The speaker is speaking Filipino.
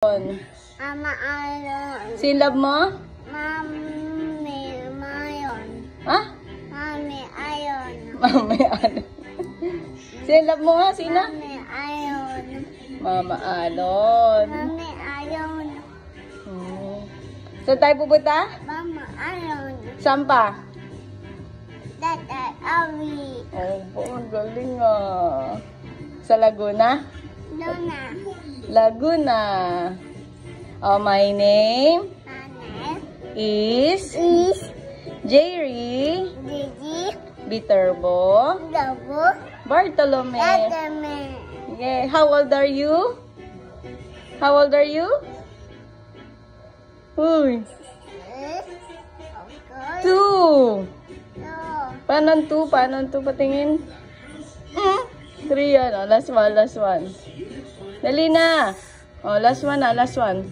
Mama Iron. Silab mo? Mami Mayon. Ha? Mami Iron. Mami ano? Silab mo nga, sino? Mami Iron. Mama Alon. Mami Iron. Saan tayo pupunta? Mama Iron. Saan pa? Dada Awi. Oh, ang galing ah. Sa Laguna? Luna. Laguna. Oh, my name Nane. is Jerry Gigi. Viterbo Gabo. Bartolome. Dadame. Yeah. How old are you? How old are you? Uy. Okay. 2. No. Paano 2? Paano 2? Patingin. 3 yan. Oh, last one, last one. Dali na. Oh, last one na, last one.